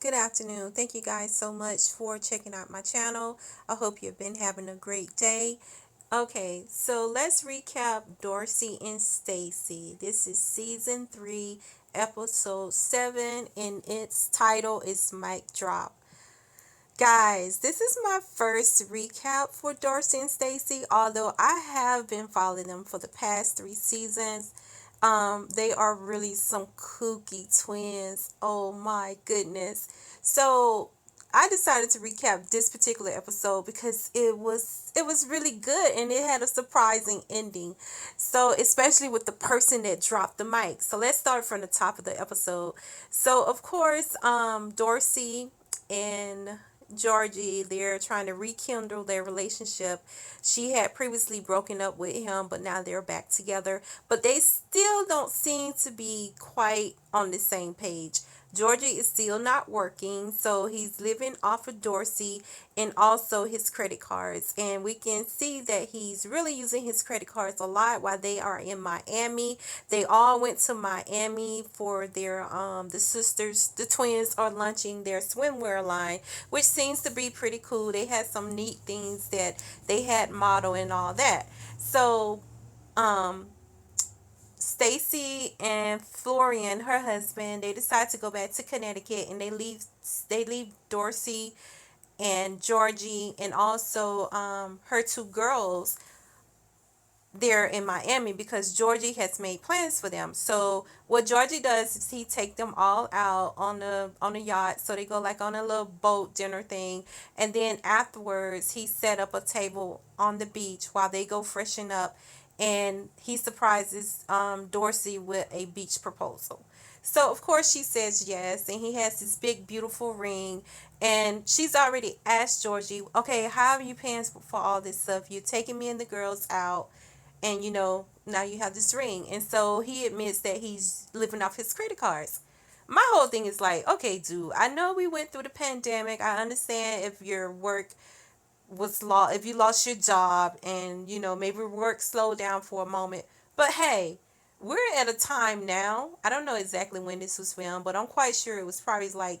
good afternoon. Thank you guys so much for checking out my channel. I hope you've been having a great day. Okay, so let's recap Darcey and Stacey. This is season 3, episode 7, and its title is Mic Drop. Guys, this is my first recap for Darcey and Stacey, although I have been following them for the past 3 seasons. They are really some kooky twins. Oh my goodness. So I decided to recap this particular episode because it was really good and it had a surprising ending. So especially with the person that dropped the mic. So let's start from the top of the episode. So of course, Darcey and Georgie, they're trying to rekindle their relationship. She had previously broken up with him, but now they're back together. But they still don't seem to be quite on the same page. Georgie is still not working, so he's living off of Darcey and also his credit cards. And we can see that he's really using his credit cards a lot while they are in Miami. They all went to Miami for their the sisters, the twins are launching their swimwear line, which seems to be pretty cool. They had some neat things that they had model and all that. So um Stacey and Florian, her husband, they decide to go back to Connecticut and they leave Darcey and Georgie and also her two girls there in Miami because Georgie has made plans for them. So what Georgie does is he take them all out on a yacht. So they go like on a little boat dinner thing, and then afterwards he set up a table on the beach while they go freshen up, and he surprises Darcey with a beach proposal. So of course she says yes, and he has this big beautiful ring, and she's already asked Georgie, okay, how are you paying for all this stuff? You're taking me and the girls out, and now you have this ring. And so he admits that he's living off his credit cards. My whole thing is like, okay, dude, I know we went through the pandemic. I understand if your work was lost, if you lost your job, and maybe work slowed down for a moment. But hey, we're at a time now, I don't know exactly when this was filmed, but I'm quite sure it was probably like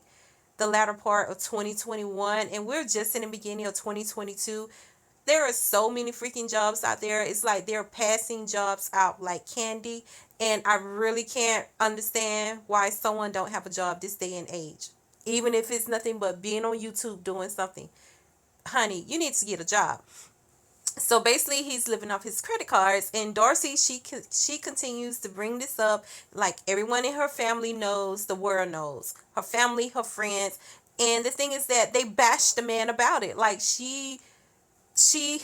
the latter part of 2021, and we're just in the beginning of 2022. There are so many freaking jobs out there. It's like they're passing jobs out like candy, and I really can't understand why someone don't have a job this day and age. Even if it's nothing but being on YouTube doing something. Honey, you need to get a job. So basically he's living off his credit cards, and Darcey, she continues to bring this up like everyone in her family knows, the world knows, her family, her friends. And the thing is that they bash the man about it. Like she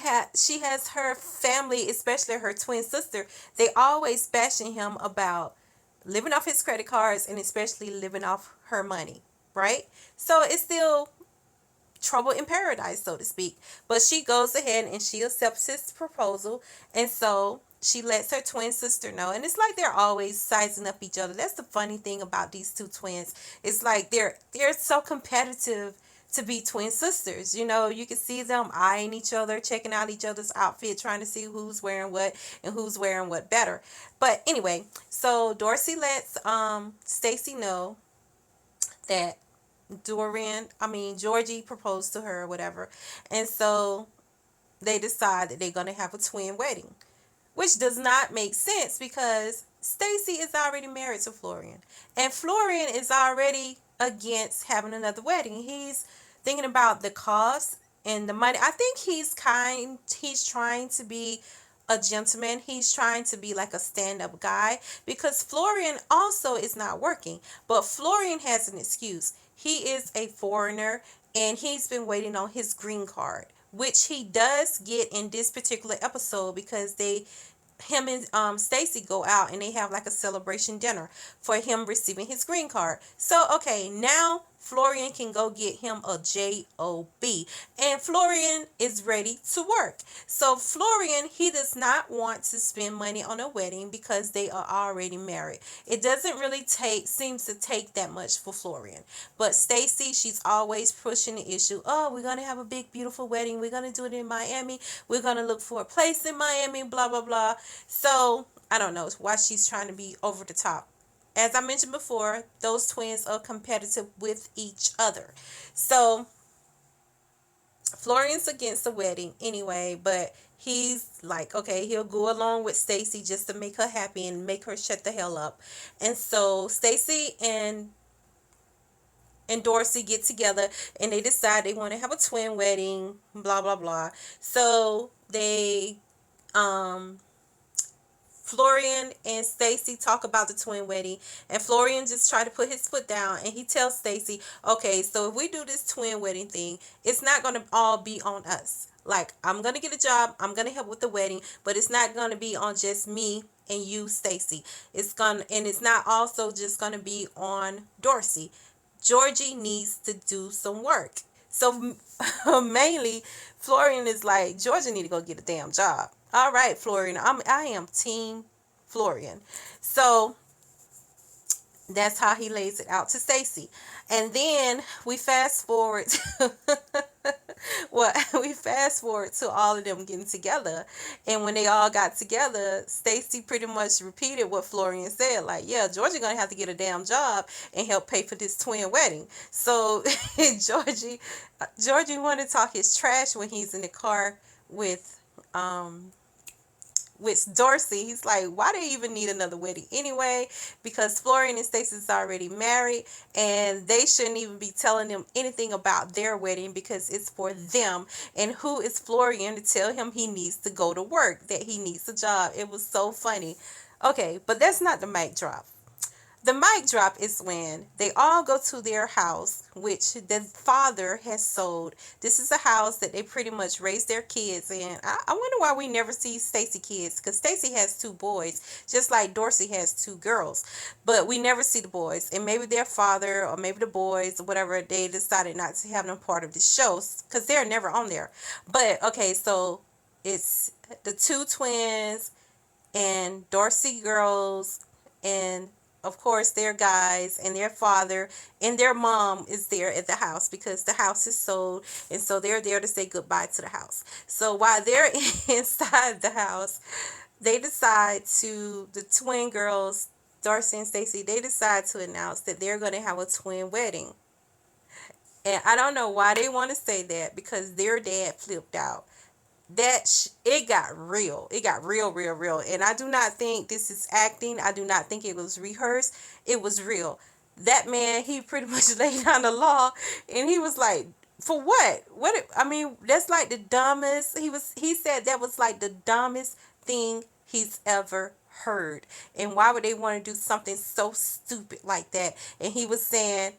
has her family, especially her twin sister, they always bashing him about living off his credit cards and especially living off her money, right? So it's still trouble in paradise, so to speak. But she goes ahead and she accepts his proposal, and so she lets her twin sister know. And it's like they're always sizing up each other. That's the funny thing about these two twins. It's like they're so competitive to be twin sisters. You can see them eyeing each other, checking out each other's outfit, trying to see who's wearing what and who's wearing what better. But anyway, so Darcey lets Stacey know that Georgie proposed to her or whatever. And so they decide that they're going to have a twin wedding, which does not make sense because Stacey is already married to Florian. And Florian is already against having another wedding. He's thinking about the cost and the money. I think he's trying to be a gentleman. He's trying to be like a stand-up guy because Florian also is not working. But Florian has an excuse. He is a foreigner and he's been waiting on his green card, which he does get in this particular episode because him and Stacey go out and they have like a celebration dinner for him receiving his green card. So okay, now Florian can go get him a job, and Florian is ready to work. So Florian, he does not want to spend money on a wedding because they are already married. It doesn't really seems to take that much for Florian. But Stacey, she's always pushing the issue. Oh, we're gonna have a big beautiful wedding. We're gonna do it in Miami. We're gonna look for a place in Miami. Blah blah blah. So I don't know why she's trying to be over the top. as I mentioned before, those twins are competitive with each other. So Florian's against the wedding anyway, but he's like, okay, he'll go along with Stacey just to make her happy and make her shut the hell up. And so Stacey and Darcey get together and they decide they want to have a twin wedding, blah blah blah. So they um Florian and Stacey talk about the twin wedding, and Florian just try to put his foot down, and he tells Stacey, okay, so if we do this twin wedding thing, it's not going to all be on us. Like, I'm going to get a job, I'm going to help with the wedding, but it's not going to be on just me and you, Stacey. It's not also just going to be on Darcey. Georgie needs to do some work. So mainly, Florian is like, Georgia need to go get a damn job. All right, Florian, I am team Florian. So that's how he lays it out to Stacey. And then we fast forward to we fast forward to all of them getting together. And when they all got together, Stacey pretty much repeated what Florian said. Like, yeah, Georgia gonna have to get a damn job and help pay for this twin wedding. So Georgie wanted to talk his trash when he's in the car um with Darcey. He's like, why do you even need another wedding anyway? Because Florian and Stacey's already married, and they shouldn't even be telling them anything about their wedding because it's for them. And who is Florian to tell him he needs to go to work, that he needs a job? It was so funny. Okay, but that's not the mic drop. The mic drop is when they all go to their house, which the father has sold. This is a house that they pretty much raise their kids in. I wonder why we never see Stacey kids, because Stacey has two boys, just like Darcey has two girls. But we never see the boys. And maybe their father or maybe the boys or whatever, they decided not to have them part of the show because they're never on there. But okay, so it's the two twins and Darcey girls, and of course their guys and their father and their mom is there at the house because the house is sold, and so they're there to say goodbye to the house. So while they're inside the house, the twin girls, Darcey and Stacey, they decide to announce that they're going to have a twin wedding. And I don't know why they want to say that, because their dad flipped out. It got real. It got real, real, real. And I do not think this is acting. I do not think it was rehearsed. It was real. That man, he pretty much laid down the law, and he was like, for what? I mean, that's like the dumbest. He said that was like the dumbest thing he's ever heard. And why would they want to do something so stupid like that? And he said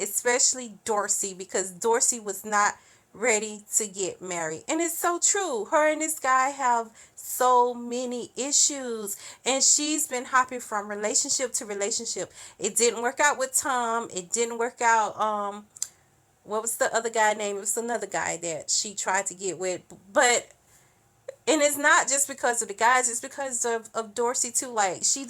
especially Darcey, because Darcey was not ready to get married. And it's so true. Her and this guy have so many issues, and she's been hopping from relationship to relationship. It didn't work out with Tom. It didn't work out. What was the other guy name? It was another guy that she tried to get with. But and it's not just because of the guys, it's because of Darcey too. Like, she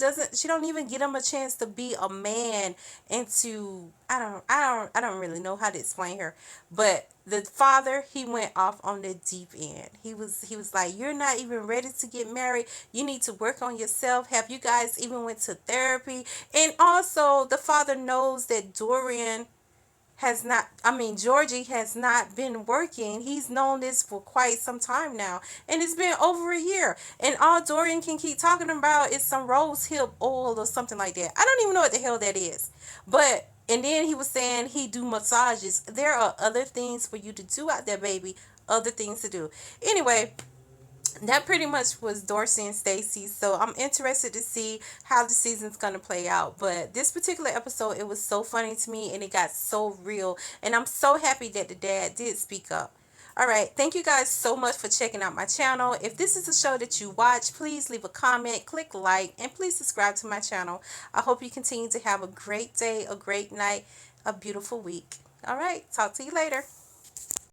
don't even get him a chance to be a man and to, I don't really know how to explain her. But the father, he went off on the deep end. He was like, you're not even ready to get married. You need to work on yourself. Have you guys even went to therapy? And also the father knows that Georgie has not been working. He's known this for quite some time now. And it's been over a year. And all Dorian can keep talking about is some rose hip oil or something like that. I don't even know what the hell that is. And then he was saying he do massages. There are other things for you to do out there, baby. Other things to do. Anyway, that pretty much was Darcey and Stacey. So I'm interested to see how the season's going to play out. But this particular episode, it was so funny to me, and it got so real. And I'm so happy that the dad did speak up. All right. Thank you guys so much for checking out my channel. If this is a show that you watch, please leave a comment, click like, and please subscribe to my channel. I hope you continue to have a great day, a great night, a beautiful week. All right. Talk to you later.